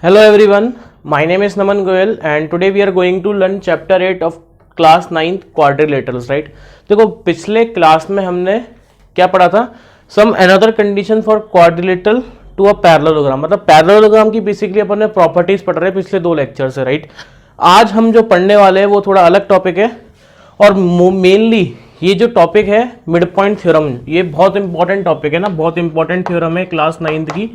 Hello everyone, my name is Naman Goyal and today we are going to learn chapter 8 of class 9th quadrilaterals, right? देखो पिछले class में हमने क्या पढ़ा था? Some another condition for quadrilateral to a parallelogram, मतलब parallelogram की basically अपन ने प्रॉपर्टीज पढ़ रहे हैं पिछले 2 लेक्चर से, राइट? आज हम जो पढ़ने वाले हैं वो थोड़ा अलग टॉपिक है और मेनली ये जो टॉपिक है मिड पॉइंट थ्योरम, ये बहुत इंपॉर्टेंट टॉपिक है ना, बहुत इंपॉर्टेंट थ्योरम है क्लास 9th की,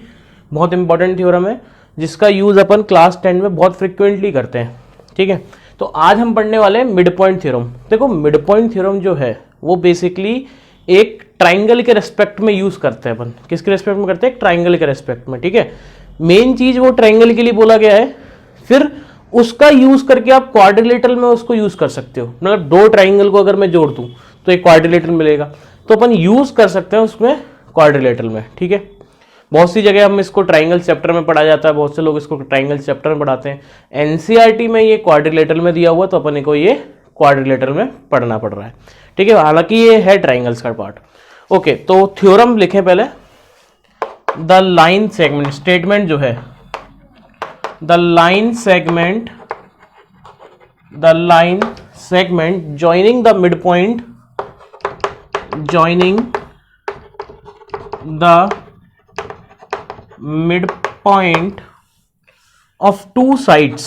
बहुत इंपॉर्टेंट थ्योरम है जिसका यूज अपन क्लास 10 में बहुत फ्रिक्वेंटली करते हैं, ठीक है? तो आज हम पढ़ने वाले हैं मिड पॉइंट थ्योरम। देखो मिड पॉइंट थ्योरम जो है वो बेसिकली एक ट्राइंगल के रेस्पेक्ट में यूज करते हैं अपन। किसके रेस्पेक्ट में करते हैं? ट्राइंगल के रेस्पेक्ट में, ठीक है? मेन चीज वो ट्राइंगल के लिए बोला गया है, फिर उसका यूज करके आप क्वाड्रिलेटरल में उसको यूज कर सकते हो। मतलब दो ट्राइंगल को अगर मैं जोड़ दूं तो एक क्वाड्रिलेटरल मिलेगा, तो अपन यूज कर सकते हैं उसमें क्वाड्रिलेटरल में, ठीक है? बहुत सी जगह हम इसको ट्राइंगल चैप्टर में पढ़ा जाता है, बहुत से लोग इसको ट्राइंगल चैप्टर में पढ़ाते हैं। एनसीईआरटी में ये क्वाड्रिलेटरल में दिया हुआ, तो अपन को ये क्वाड्रिलेटरल में पढ़ना पड़ रहा है, ठीक है? हालांकि ये है ट्राइंगल्स का पार्ट। ओके, तो थ्योरम लिखें पहले। द लाइन सेगमेंट, स्टेटमेंट जो है the line segment joining the mid point midpoint of two sides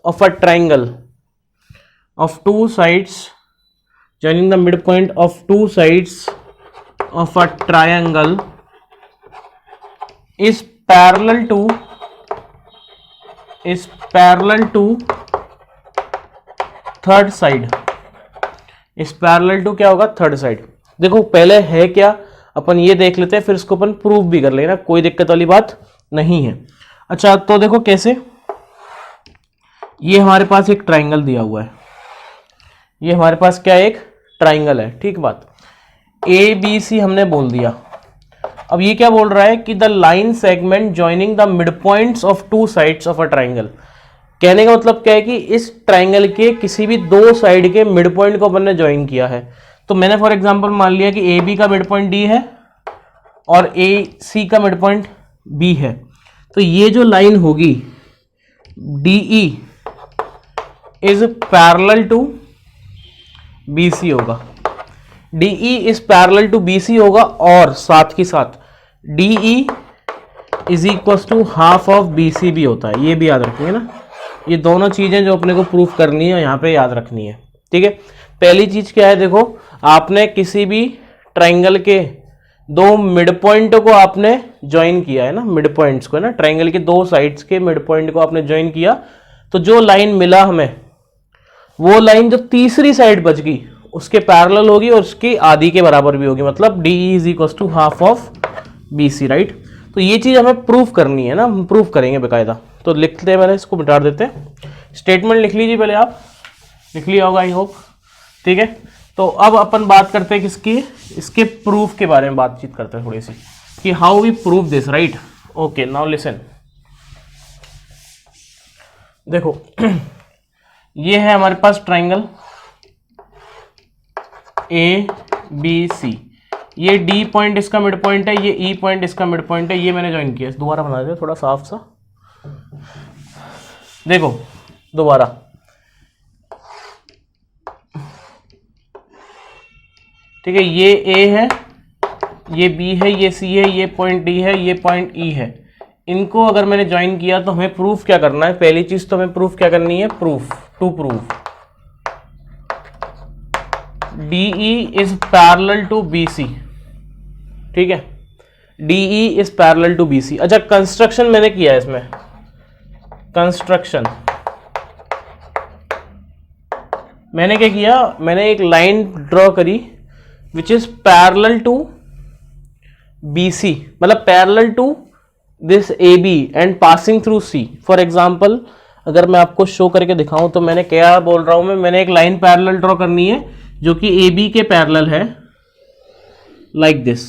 of a triangle, joining the midpoint of two sides of a triangle is parallel to third side, क्या होगा? Third side. देखो पहले है क्या, अपन ये देख लेते हैं, फिर इसको अपन प्रूव भी कर लेना, कोई दिक्कत वाली बात नहीं है। अच्छा, तो देखो कैसे, ये हमारे पास एक ट्राइंगल दिया हुआ है, ये हमारे पास क्या एक ट्राइंगल है, ठीक बात। ए बी सी हमने बोल दिया। अब ये क्या बोल रहा है कि the line segment joining the mid points of two sides of a triangle. कहने का मतलब क्या है कि इस ट्राइंगल के किसी भी दो साइड के मिड पॉइंट को अपन ने ज्वाइन किया है। तो मैंने फॉर एग्जांपल मान लिया कि ए बी का मिड पॉइंट डी है और ए सी का मिड पॉइंट बी है, तो ये जो लाइन होगी D E is parallel to B C होगा, D E is parallel to B C होगा, और साथ ही साथ D E is equal to half of B C भी होता है। ये भी याद रखेंगे ना, ये दोनों चीजें जो अपने को प्रूफ करनी है यहाँ पे याद रखनी है, ठीक है? पहली चीज क्या है, देखो आपने किसी भी ट्राइंगल के दो मिड पॉइंट को आपने ज्वाइन किया है ना, मिड पॉइंट्स को है ना, ट्राइंगल के दो साइड्स के मिड पॉइंट को आपने ज्वाइन किया, तो जो लाइन मिला हमें, वो लाइन जो तीसरी साइड बच गई उसके पैरेलल होगी और उसकी आधी के बराबर भी होगी, मतलब D is equal to half of B C, right? तो ये चीज हमें प्रूफ करनी है ना, हम प्रूफ करेंगे बेकायदा। तो लिखते हैं, मैंने इसको मिटा देते हैं। स्टेटमेंट लिख लीजिए पहले, आप लिख लिया होगा आई होप, ठीक है? तो अब अपन बात करते हैं किसकी, इसके प्रूफ के बारे में बातचीत करते हैं थोड़ी सी, कि how we prove this, right? Okay, now listen. देखो ये है हमारे पास ट्राइंगल ए बी सी, ये डी पॉइंट इसका मिड पॉइंट है, ये ई पॉइंट इसका मिड पॉइंट है, ये मैंने ज्वाइन किया। दोबारा बना देते थोड़ा साफ सा, देखो दोबारा, ठीक है? ये ए है, ये बी है, ये सी है, ये पॉइंट डी है, ये पॉइंट ई है। इनको अगर मैंने ज्वाइन किया तो हमें प्रूफ क्या करना है? पहली चीज तो हमें प्रूफ क्या करनी है? To proof D E is parallel to B C, ठीक है? D E is parallel to B C. अच्छा, कंस्ट्रक्शन मैंने किया है इसमें, कंस्ट्रक्शन मैंने क्या किया, मैंने एक लाइन ड्रॉ करी which is parallel to B C, मतलब parallel to this A B and passing through C. For example अगर मैं आपको शो करके दिखाऊं तो मैंने क्या बोल रहा हूं, मैंने एक लाइन पैरेलल ड्रॉ करनी है जो कि ए बी के पैरेलल है, लाइक दिस,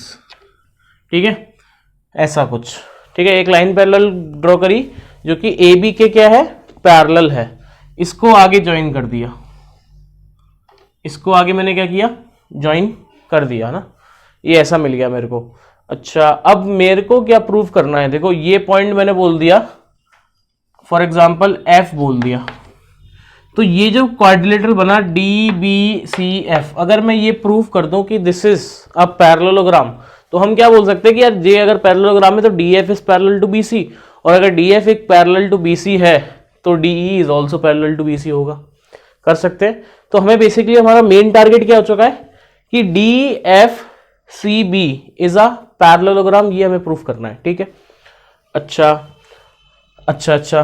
ठीक है? ऐसा कुछ, ठीक है? एक लाइन पैरेलल ड्रॉ करी जो कि ए बी के क्या है? पैरेलल है। इसको आगे ज्वाइन कर दिया, इसको आगे मैंने क्या किया? ज्वाइन कर दिया ना, ये ऐसा मिल गया मेरे को। अच्छा, अब मेरे को क्या प्रूव करना है? देखो ये पॉइंट मैंने बोल दिया, फॉर एग्जाम्पल एफ बोल दिया, तो ये जो क्वाड्रिलेटरल बना डी बी सी एफ, अगर मैं ये प्रूव कर दूं कि दिस इज अ पैरेललोग्राम, तो हम क्या बोल सकते हैं कि यार जे अगर पैरेललोग्राम है तो D F is parallel to B C, और अगर डी एफ एक पैरेलल टू बी सी है तो D E is also parallel to B C होगा। कर सकते हैं। तो हमें बेसिकली हमारा मेन टारगेट क्या हो चुका है कि D F C B is a parallelogram, ये हमें प्रूफ करना है। ठीक है, अच्छा अच्छा अच्छा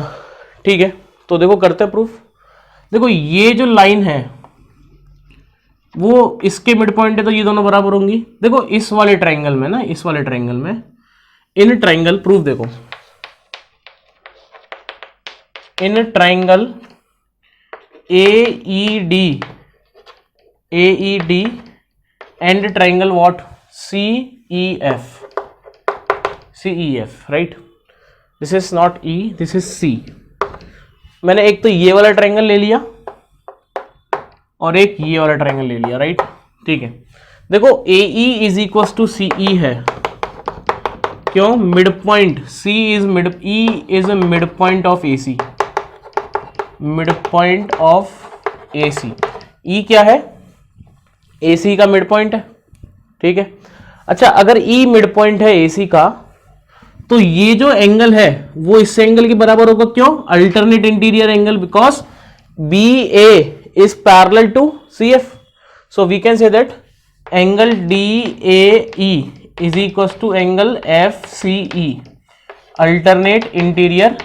ठीक है, तो देखो करते हैं प्रूफ। देखो ये जो लाइन है वो इसके मिड पॉइंट है, तो ये दोनों बराबर होंगी। देखो इस वाले ट्रायंगल में ना, इस वाले ट्रायंगल में, इन ट्रायंगल प्रूफ देखो, in triangle AED and triangle what CEF, right, this is not E, this is C। मैंने एक तो ये वाला ट्रायंगल ले लिया और एक ये वाला ट्रायंगल ले लिया, राइट। ठीक है, देखो AE is equal to CE है, क्यों? Mid point C is mid, E is mid point of AC, mid point of AC। E क्या है? AC का मिड पॉइंट है। ठीक है, अच्छा अगर E मिड पॉइंट है AC का, तो ये जो एंगल है वो इस एंगल के बराबर होगा, क्यों? Alternate interior angle, because BA is parallel to CF, so we can say that angle DAE is equals to angle FCE, alternate interior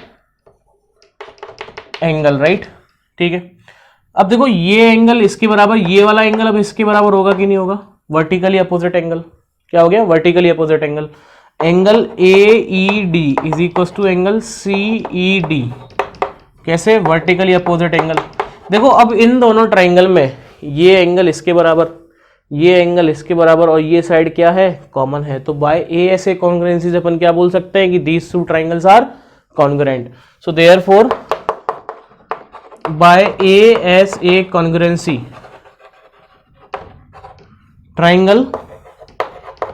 angle, right। ठीक है, अब देखो ये एंगल इसके बराबर, ये वाला एंगल अब इसके बराबर होगा कि नहीं होगा? Vertically opposite angle. क्या हो गया? Vertically opposite angle. Angle AED is equals to angle CED, कैसे? Vertically opposite angle. देखो अब इन दोनों ट्रायंगल में ये एंगल इसके बराबर, ये एंगल इसके बराबर, और ये साइड क्या है? कॉमन है। तो बाय ASA कॉन्ग्रुएंसी से अपन क्या बोल सकते हैं कि these two triangles are congruent. So therefore by ASA congruency triangle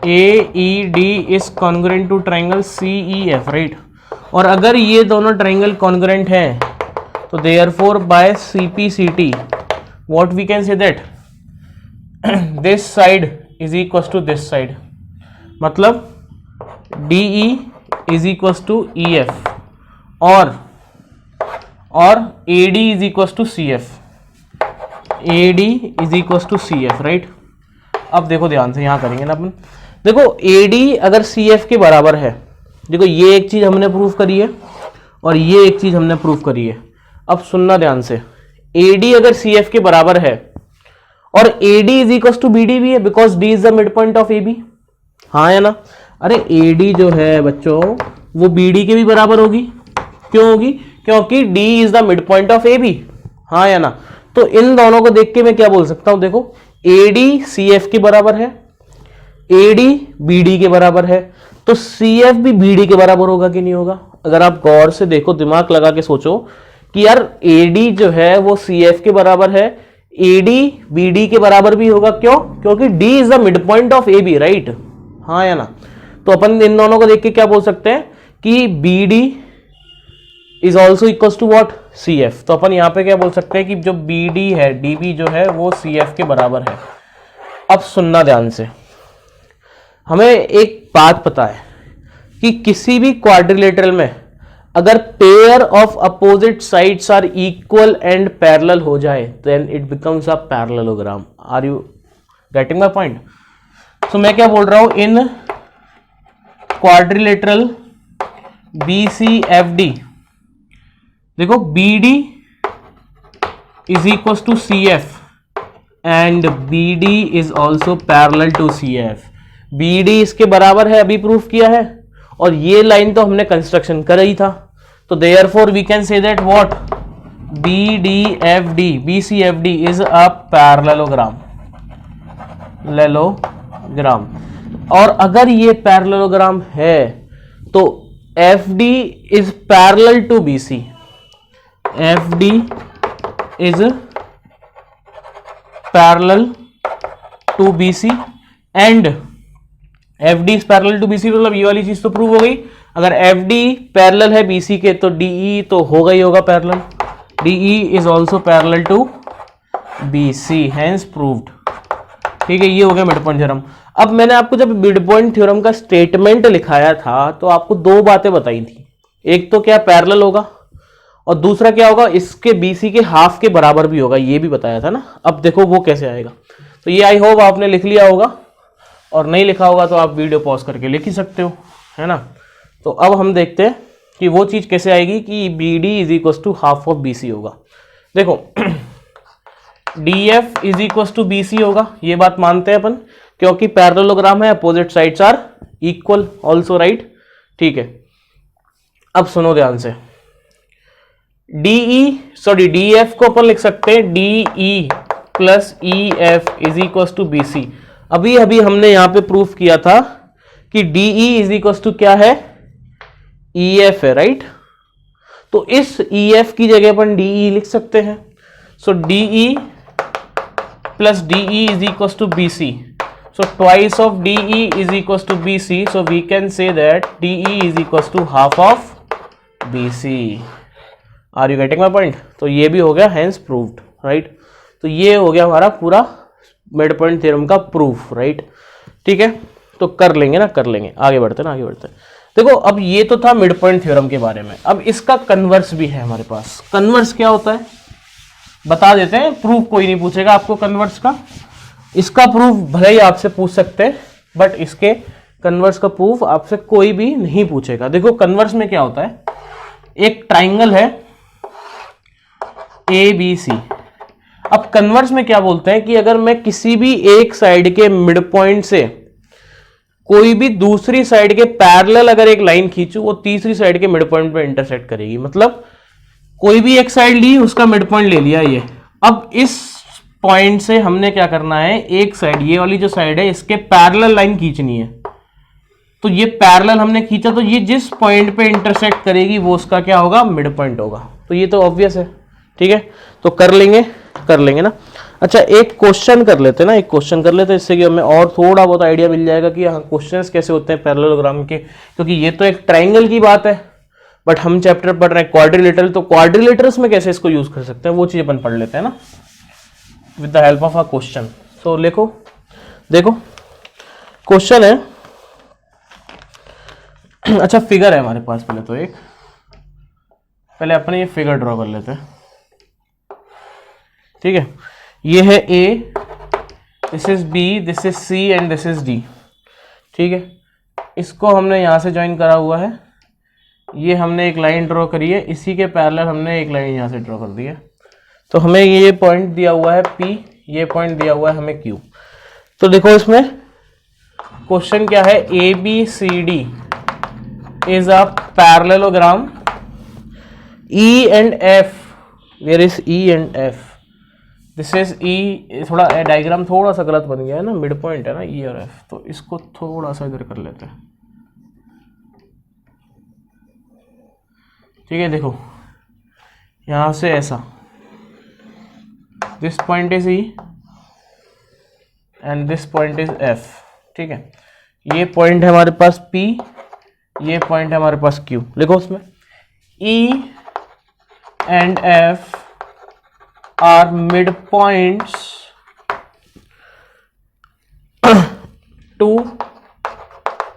AED is congruent to triangle CEF, right. और अगर ये दोनों ट्रायंगल कॉन्ग्रुएंट हैं तो therefore by CPCT what we can say that this side is equals to this side, मतलब DE is equals to EF और AD is equals to CF, AD is equals to CF, right. अब देखो ध्यान से, यहां करेंगे ना अपन। देखो AD अगर CF के बराबर है, देखो ये एक चीज हमने प्रूफ करी है और ये एक चीज हमने प्रूफ करी है। अब सुनना ध्यान से, AD अगर CF के बराबर है और AD is equal to BD भी है, because D is the mid point of AB, हाँ या ना? अरे AD जो है बच्चों वो BD के भी बराबर होगी। क्यों होगी? क्योंकि D is the mid point of AB, हाँ या ना? तो इन दोनों को देख के मैं क्या बोल सकता हूं, देखो AD CF के बराबर है, AD BD के बराबर है, तो CF भी BD के बराबर होगा कि नहीं होगा? अगर आप गौर से देखो, दिमाग लगा के सोचो कि यार AD जो है वो CF के बराबर है, AD BD के बराबर भी होगा। क्यों? क्योंकि D is the mid point of AB, right, हाँ या ना? तो अपन इन दोनों को देख के क्या बोल सकते हैं कि BD is also equal to what? CF। तो अपन यहां पे क्या बोल सकते हैं कि जो BD है, DB जो है वो CF के बराबर है। अब सुनना ध्यान से, हमें एक बात पता है कि किसी भी क्वाड्रिलेटरल में अगर pair of opposite sides are equal and parallel हो जाए then it becomes a parallelogram. Are you getting my point? So मैं क्या बोल रहा हूं, इन क्वाड्रिलेटरल BCFD, देखो BD is equal to CF and BD is also parallel to CF। BD इसके बराबर है, अभी प्रूफ किया है, और ये लाइन तो हमने कंस्ट्रक्शन कर ही था। तो therefore we can say that what? BCFD is a parallelogram, लेलोग्राम। और अगर ये पैरेललोग्राम है तो FD is parallel to BC, FD is parallel to BC and F D is parallel to BC, मतलब ये वाली चीज तो प्रूव हो गई। अगर एफ डी पैरेलल है बीसी के तो डीई तो होगा ही होगा parallel, DE is also parallel to BC, hence proved. ठीक है, ये हो गया मिड पॉइंट थ्योरम। अब मैंने आपको जब मिड पॉइंट थ्योरम का स्टेटमेंट लिखाया था तो आपको दो बातें बताई थी, एक तो क्या पैरेलल होगा और दूसरा क्या होगा, इसके बीसी के हाफ के बराबर भी होगा, ये भी बताया था ना। अब देखो वो कैसे आएगा, तो ये आई होप आपने लिख लिया होगा, और नहीं लिखा होगा तो आप वीडियो पॉज करके लिख ही सकते हो, है ना। तो अब हम देखते हैं कि वो चीज कैसे आएगी कि B D is equal to half of B C होगा। देखो D F is equal to B C होगा, ये बात मानते हैं अपन, क्योंकि पैरेललोग्राम है, opposite sides are equal also, right. ठीक है, अब सुनो ध्यान से, डीई सॉरी डी एफ को अपन लिख सकते हैं DE plus E F is equal to B C. अभी अभी हमने यहां पे प्रूफ किया था कि डीई इज इक्वल टू क्या है, ई एफ है, राइट। तो इस ई एफ की जगह अपन डीई लिख सकते हैं। So DE plus DE is equal to B C, so twice of DE is equals to BC, so we can say that DE is equals to half of BC. Are you getting my point? तो ये भी हो गया hence proved, right? तो ये हो गया हमारा पूरा मिड पॉइंट थ्योरम का प्रूफ, राइट। ठीक है, तो कर लेंगे ना, कर लेंगे, आगे बढ़ते ना, आगे बढ़ते। देखो अब ये तो था मिड पॉइंट थ्योरम के बारे में, अब इसका कन्वर्स भी है हमारे पास। कन्वर्स क्या होता है बता देते हैं, प्रूफ कोई नहीं पूछेगा आपको कन्वर्स का। इसका प्रूफ भले ही आपसे पूछ सकते हैं, बट इसके कन्वर्स का प्रूफ आपसे कोई भी नहीं पूछेगा। देखो कन्वर्स में क्या होता है, एक ट्राइंगल है ए बी सी। अब कन्वर्स में क्या बोलते हैं कि अगर मैं किसी भी एक साइड के मिड पॉइंट से कोई भी दूसरी साइड के पैरेलल अगर एक लाइन खींचूं, वो तीसरी साइड के मिड पॉइंट पे इंटरसेक्ट करेगी। मतलब कोई भी एक साइड ली, उसका मिड पॉइंट ले लिया ये। अब इस पॉइंट से हमने क्या करना है, एक साइड, ये वाली जो साइड है, इसके पैरेलल लाइन खींचनी है। तो ये पैरेलल हमने खींचा, तो ये जिस पॉइंट पे इंटरसेक्ट करेगी वो उसका क्या होगा, मिड पॉइंट होगा। तो ये तो ऑब्वियस है, ठीक है, तो कर लेंगे ना। अच्छा एक क्वेश्चन कर लेते हैं ना, एक क्वेश्चन कर लेते हैं, इससे कि हमें और थोड़ा बहुत आइडिया मिल जाएगा कि हाँ क्वेश्चंस कैसे होते हैं पैरेललोग्राम के, क्योंकि ये तो एक ट्राइंगल की बात है, बट हम चैप्टर पढ़ रहे हैं क्वाड्रिलेटरल, तो क्वाड्रिलेटरल्स में कैसे इसको यूज कर सकते हैं वो चीज अपन पढ़ लेते हैं ना with the help of a question. So देखो क्वेश्चन है। अच्छा फिगर है हमारे पास, पहले तो एक, पहले अपने ये फिगर ड्रॉ कर लेते हैं। ठीक है, ये है A, this is B, this is C and this is D। ठीक है, इसको हमने यहां से ज्वाइन करा हुआ है, ये हमने एक लाइन ड्रॉ करी है, इसी के पैरेलल हमने एक लाइन यहां से ड्रॉ कर दी है। तो हमें ये पॉइंट दिया हुआ है P, ये पॉइंट दिया हुआ है हमें Q। तो देखो इसमें क्वेश्चन क्या है, ABCD is a parallelogram, E and F, where is E and F, this is E। थोड़ा डायग्राम थोड़ा सा गलत बन गया है ना, मिड पॉइंट है ना E और F, तो इसको थोड़ा सा इधर कर लेते हैं। ठीक है, देखो यहां से ऐसा, this point is E and this point is F। ठीक है, ये पॉइंट है हमारे पास P, ये पॉइंट है हमारे पास Q। लिखो उसमें E and F are mid points to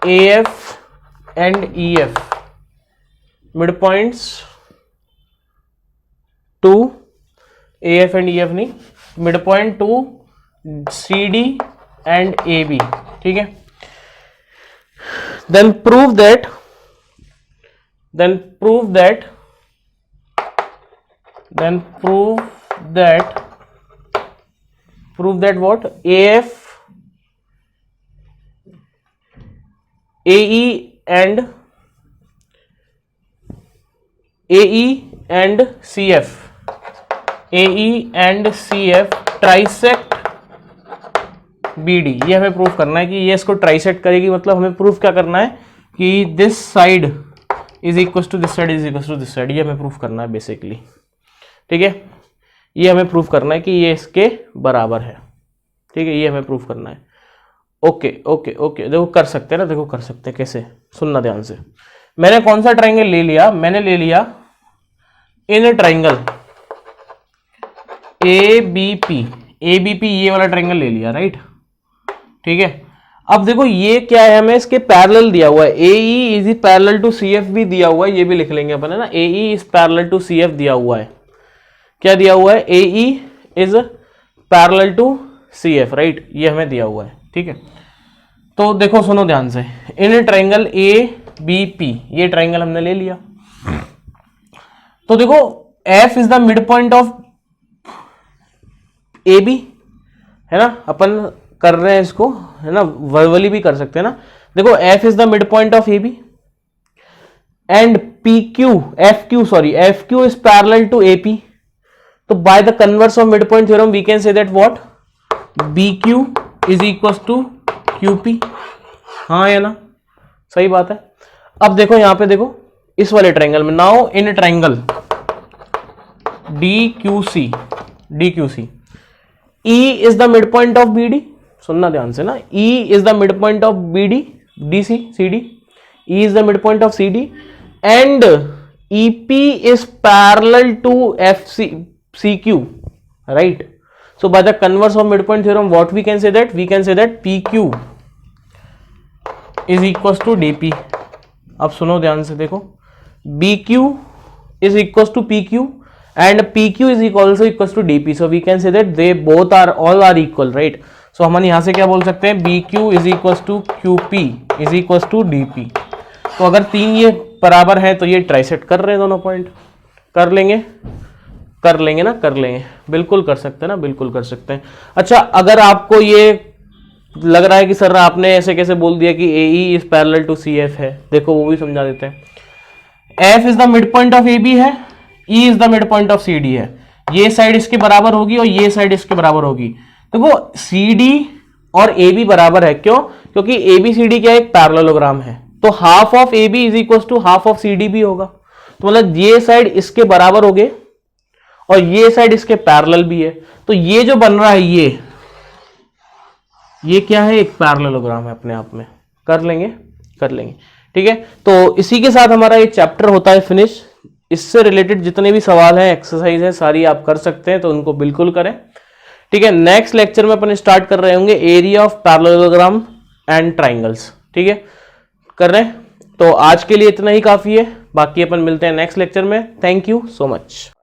AF and EF, mid points to AF and EF नहीं, mid point to CD and AB। ठीक है, then prove that what, AF AE and CF trisect BD। ये हमें proof करना है कि ये इसको ट्राइसेक्ट करेगी। मतलब हमें प्रूफ क्या करना है कि this side is equal to this side is equal to this side, ये हमें प्रूफ करना है बेसिकली। ठीक है, ये हमें प्रूफ करना है कि ये इसके बराबर है। ठीक है, ये हमें प्रूफ करना है। ओके ओके ओके, देखो कर सकते हैं ना, देखो कर सकते हैं कैसे, सुनना ध्यान से। मैंने कौन सा ट्राइंगल ले लिया, मैंने ले लिया इन ट्राइंगल ABP ये वाला ट्राइंगल ले लिया, राइट, ठीक है। अब देखो ये क्या है, हमें इसके पैरेलल दिया हुआ है, AE is parallel to CF भी दिया हुआ है, ये भी लिख लेंगे अपन, है ना, AE is parallel to CF दिया हुआ है, क्या दिया हुआ है, AE is parallel to CF, right, ये हमें दिया हुआ है, ठीक है। तो देखो सुनो ध्यान से, इन ट्राइंगल ABP ये ट्राइंगल हमने ले लिया, तो देखो F is the mid point of AB, है ना, अपन कर रहे हैं इसको, है ना, वर्बली भी कर सकते हैं ना। देखो F is the mid point of AB and FQ is parallel to AP, तो by the converse of mid point theorem we can say that what, BQ is equal to QP, हाँ या ना, सही बात है। अब देखो यहां पे देखो इस वाले ट्रायंगल में, now in triangle DQC E is the mid point of BD, सुनना ध्यान से ना, E is the mid point of BD CD, E is the mid point of CD and EP is parallel to CQ, right. So by the converse of midpoint theorem, what we can say that? We can say that PQ is equals to DP. अब सुनो ध्यान से देखो, BQ is equals to PQ and PQ is also equals to DP. So we can say that they both are all are equal, right? So हम यहाँ से क्या बोल सकते हैं, BQ is equals to QP is equals to DP. तो अगर तीन ये बराबर है तो ये ट्राइसेट कर रहे हैं दोनों पॉइंट, कर लेंगे ना, कर लेंगे, बिल्कुल कर सकते हैं ना, बिल्कुल कर सकते हैं। अच्छा, अगर आपको ये लग रहा है कि सर आपने ऐसे कैसे बोल दिया कि AE is parallel to CF है, देखो वो भी समझा देते हैं। F is the mid point of AB है, E is the mid point of CD है, ये साइड इसके बराबर होगी और ये साइड इसके बराबर होगी। देखो CD और AB बराबर है, क्यों? क्योंकि ABCD क्या एक पैरेललोग्राम है, तो half of AB is equal to half of CD भी होगा, तो मतलब ये साइड इसके बराबर हो गए और ये साइड इसके पैरेलल भी है, तो ये जो बन रहा है ये क्या है, एक पैरेललोग्राम है अपने आप में, कर लेंगे, ठीक है। तो इसी के साथ हमारा ये चैप्टर होता है फिनिश। इससे रिलेटेड जितने भी सवाल हैं, एक्सरसाइज है, सारी आप कर सकते हैं, तो उनको बिल्कुल करें, ठीक है। नेक्स्ट लेक्चर में अपन स्टार्ट कर रहे होंगे area of parallelogram and triangles, ठीक है, कर रहे हैं। तो आज के लिए इतना ही काफी है, बाकी अपन मिलते हैं नेक्स्ट लेक्चर में। Thank you so much.